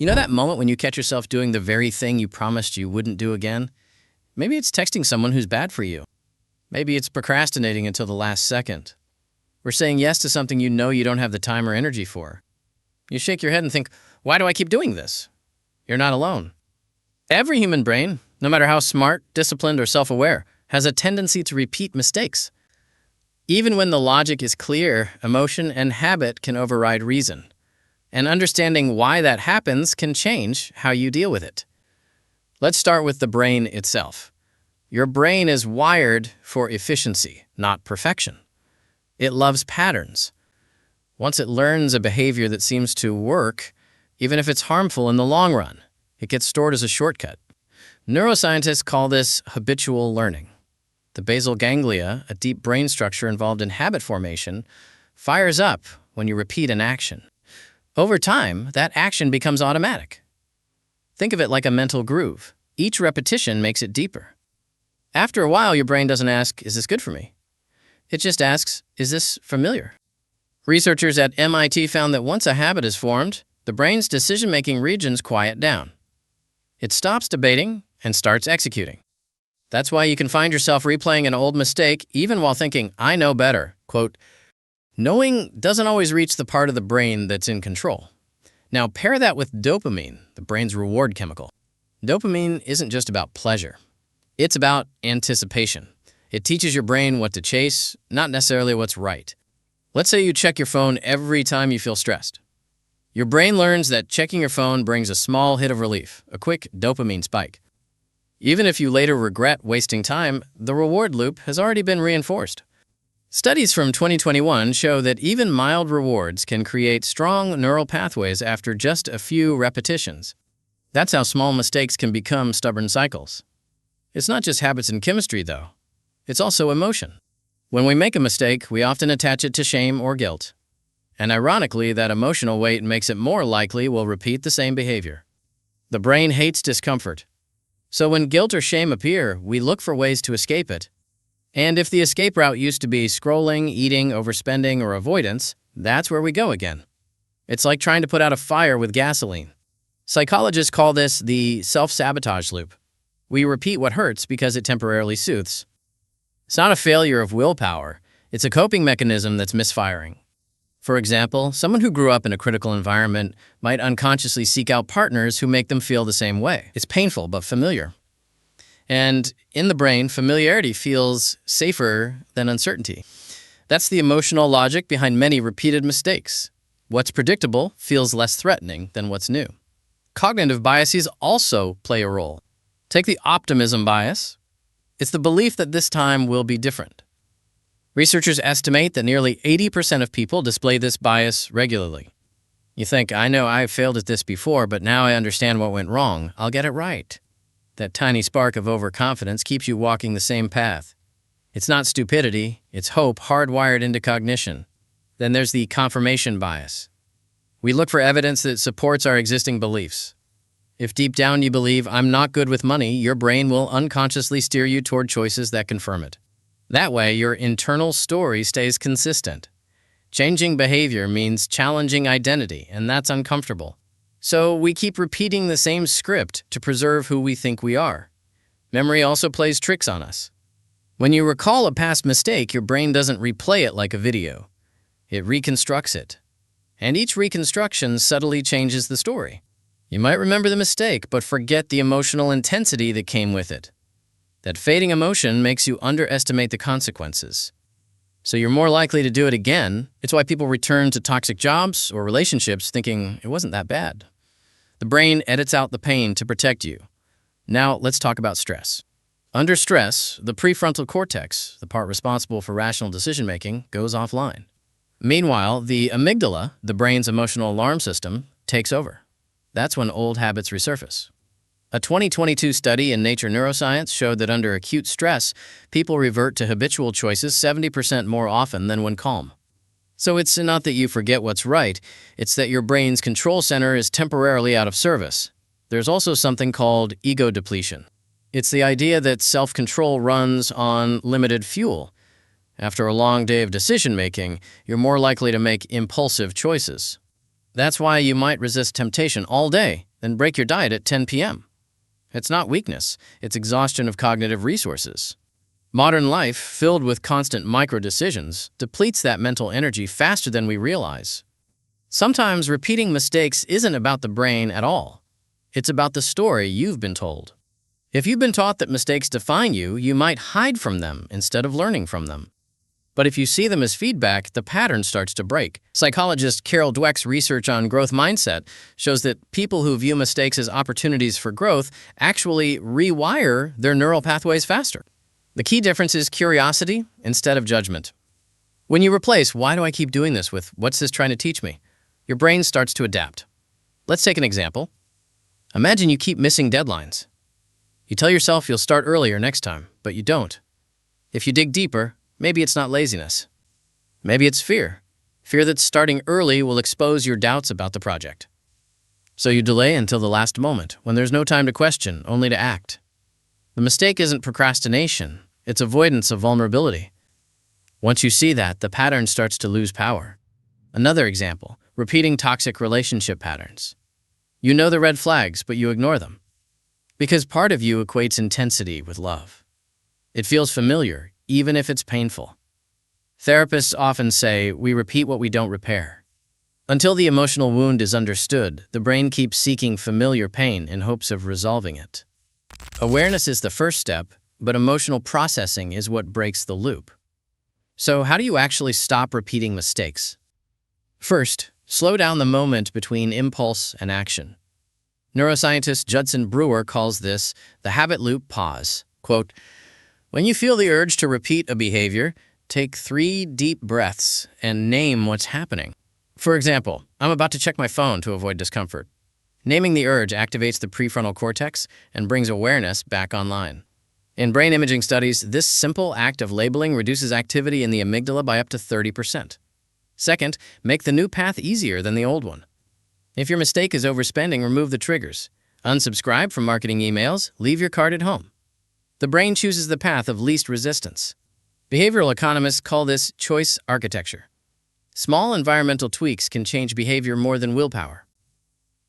You know that moment when you catch yourself doing the very thing you promised you wouldn't do again? Maybe it's texting someone who's bad for you. Maybe it's procrastinating until the last second. Or saying yes to something you know you don't have the time or energy for. You shake your head and think, why do I keep doing this? You're not alone. Every human brain, no matter how smart, disciplined, or self-aware, has a tendency to repeat mistakes. Even when the logic is clear, emotion and habit can override reason. And understanding why that happens can change how you deal with it. Let's start with the brain itself. Your brain is wired for efficiency, not perfection. It loves patterns. Once it learns a behavior that seems to work, even if it's harmful in the long run, it gets stored as a shortcut. Neuroscientists call this habitual learning. The basal ganglia, a deep brain structure involved in habit formation, fires up when you repeat an action. Over time, that action becomes automatic. Think of it like a mental groove. Each repetition makes it deeper. After a while, your brain doesn't ask, is this good for me? It just asks, is this familiar? Researchers at MIT found that once a habit is formed, the brain's decision-making regions quiet down. It stops debating and starts executing. That's why you can find yourself replaying an old mistake even while thinking, I know better. Quote, knowing doesn't always reach the part of the brain that's in control. Now pair that with dopamine, the brain's reward chemical. Dopamine isn't just about pleasure. It's about anticipation. It teaches your brain what to chase, not necessarily what's right. Let's say you check your phone every time you feel stressed. Your brain learns that checking your phone brings a small hit of relief, a quick dopamine spike. Even if you later regret wasting time, the reward loop has already been reinforced. Studies from 2021 show that even mild rewards can create strong neural pathways after just a few repetitions. That's how small mistakes can become stubborn cycles. It's not just habits and chemistry, though. It's also emotion. When we make a mistake, we often attach it to shame or guilt. And ironically, that emotional weight makes it more likely we'll repeat the same behavior. The brain hates discomfort. So when guilt or shame appear, we look for ways to escape it. And if the escape route used to be scrolling, eating, overspending, or avoidance, that's where we go again. It's like trying to put out a fire with gasoline. Psychologists call this the self-sabotage loop. We repeat what hurts because it temporarily soothes. It's not a failure of willpower. It's a coping mechanism that's misfiring. For example, someone who grew up in a critical environment might unconsciously seek out partners who make them feel the same way. It's painful but familiar. And in the brain, familiarity feels safer than uncertainty. That's the emotional logic behind many repeated mistakes. What's predictable feels less threatening than what's new. Cognitive biases also play a role. Take the optimism bias. It's the belief that this time will be different. Researchers estimate that nearly 80% of people display this bias regularly. You think, I know I've failed at this before, but now I understand what went wrong. I'll get it right. That tiny spark of overconfidence keeps you walking the same path. It's not stupidity, it's hope hardwired into cognition. Then there's the confirmation bias. We look for evidence that supports our existing beliefs. If deep down you believe, I'm not good with money, your brain will unconsciously steer you toward choices that confirm it. That way, your internal story stays consistent. Changing behavior means challenging identity, and that's uncomfortable. So we keep repeating the same script to preserve who we think we are. Memory also plays tricks on us. When you recall a past mistake, your brain doesn't replay it like a video. It reconstructs it. And each reconstruction subtly changes the story. You might remember the mistake, but forget the emotional intensity that came with it. That fading emotion makes you underestimate the consequences. So you're more likely to do it again. It's why people return to toxic jobs or relationships thinking it wasn't that bad. The brain edits out the pain to protect you. Now let's talk about stress. Under stress, the prefrontal cortex, the part responsible for rational decision-making, goes offline. Meanwhile, the amygdala, the brain's emotional alarm system, takes over. That's when old habits resurface. A 2022 study in Nature Neuroscience showed that under acute stress, people revert to habitual choices 70% more often than when calm. So it's not that you forget what's right, it's that your brain's control center is temporarily out of service. There's also something called ego depletion. It's the idea that self-control runs on limited fuel. After a long day of decision-making, you're more likely to make impulsive choices. That's why you might resist temptation all day, then break your diet at 10 p.m. It's not weakness, it's exhaustion of cognitive resources. Modern life, filled with constant micro-decisions, depletes that mental energy faster than we realize. Sometimes repeating mistakes isn't about the brain at all. It's about the story you've been told. If you've been taught that mistakes define you, you might hide from them instead of learning from them. But if you see them as feedback, the pattern starts to break. Psychologist Carol Dweck's research on growth mindset shows that people who view mistakes as opportunities for growth actually rewire their neural pathways faster. The key difference is curiosity instead of judgment. When you replace "why do I keep doing this" with "what's this trying to teach me?", your brain starts to adapt. Let's take an example. Imagine you keep missing deadlines. You tell yourself you'll start earlier next time, but you don't. If you dig deeper, maybe it's not laziness. Maybe it's fear. Fear that starting early will expose your doubts about the project. So you delay until the last moment, when there's no time to question, only to act. The mistake isn't procrastination, it's avoidance of vulnerability. Once you see that, the pattern starts to lose power. Another example, repeating toxic relationship patterns. You know the red flags, but you ignore them. Because part of you equates intensity with love. It feels familiar, even if it's painful. Therapists often say we repeat what we don't repair. Until the emotional wound is understood, the brain keeps seeking familiar pain in hopes of resolving it. Awareness is the first step, but emotional processing is what breaks the loop. So how do you actually stop repeating mistakes? First, slow down the moment between impulse and action. Neuroscientist Judson Brewer calls this the habit loop pause. Quote, "When you feel the urge to repeat a behavior, take 3 deep breaths and name what's happening. For example, I'm about to check my phone to avoid discomfort. Naming the urge activates the prefrontal cortex and brings awareness back online. In brain imaging studies, this simple act of labeling reduces activity in the amygdala by up to 30%. Second, make the new path easier than the old one. If your mistake is overspending, remove the triggers. Unsubscribe from marketing emails, leave your card at home. The brain chooses the path of least resistance. Behavioral economists call this choice architecture. Small environmental tweaks can change behavior more than willpower.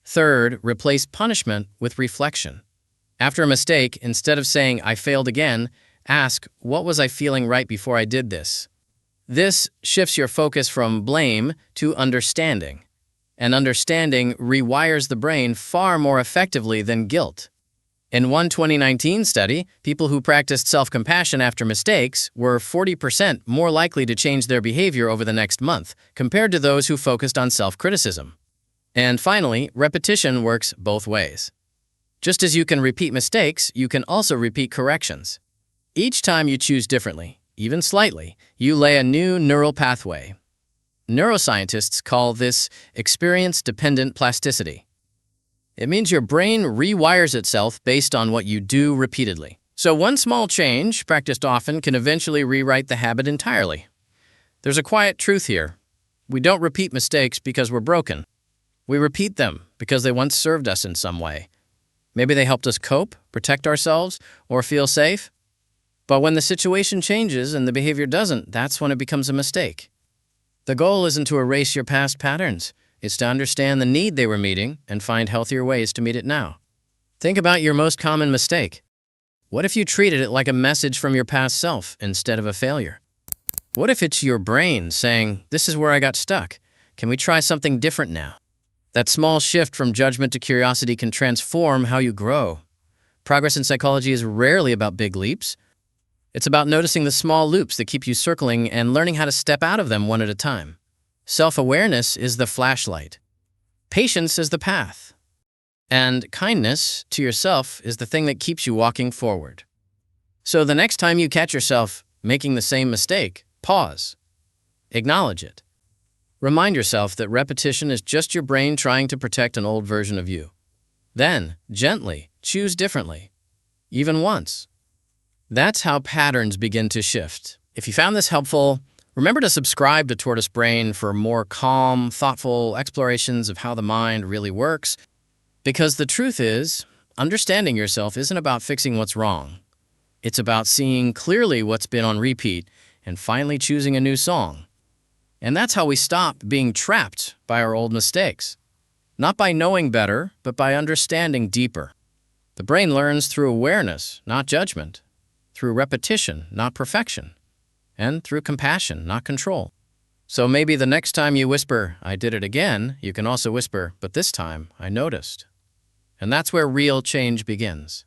Third, replace punishment with reflection. After a mistake, instead of saying, "I failed again," ask, "What was I feeling right before I did this?" This shifts your focus from blame to understanding. And understanding rewires the brain far more effectively than guilt. In one 2019 study, people who practiced self-compassion after mistakes were 40% more likely to change their behavior over the next month, compared to those who focused on self-criticism. And finally, repetition works both ways. Just as you can repeat mistakes, you can also repeat corrections. Each time you choose differently, even slightly, you lay a new neural pathway. Neuroscientists call this experience-dependent plasticity. It means your brain rewires itself based on what you do repeatedly. So one small change, practiced often, can eventually rewrite the habit entirely. There's a quiet truth here. We don't repeat mistakes because we're broken. We repeat them because they once served us in some way. Maybe they helped us cope, protect ourselves, or feel safe. But when the situation changes and the behavior doesn't, that's when it becomes a mistake. The goal isn't to erase your past patterns. It's to understand the need they were meeting and find healthier ways to meet it now. Think about your most common mistake. What if you treated it like a message from your past self instead of a failure? What if it's your brain saying, "This is where I got stuck. Can we try something different now?" That small shift from judgment to curiosity can transform how you grow. Progress in psychology is rarely about big leaps. It's about noticing the small loops that keep you circling and learning how to step out of them one at a time. Self-awareness is the flashlight. Patience is the path. And kindness to yourself is the thing that keeps you walking forward. So the next time you catch yourself making the same mistake, pause. Acknowledge it. Remind yourself that repetition is just your brain trying to protect an old version of you. Then, gently, choose differently. Even once. That's how patterns begin to shift. If you found this helpful, remember to subscribe to Tortoise Brain for more calm, thoughtful explorations of how the mind really works. Because the truth is, understanding yourself isn't about fixing what's wrong. It's about seeing clearly what's been on repeat and finally choosing a new song. And that's how we stop being trapped by our old mistakes. Not by knowing better, but by understanding deeper. The brain learns through awareness, not judgment, through repetition, not perfection, and through compassion, not control. So maybe the next time you whisper, "I did it again," you can also whisper, "But this time, I noticed." And that's where real change begins.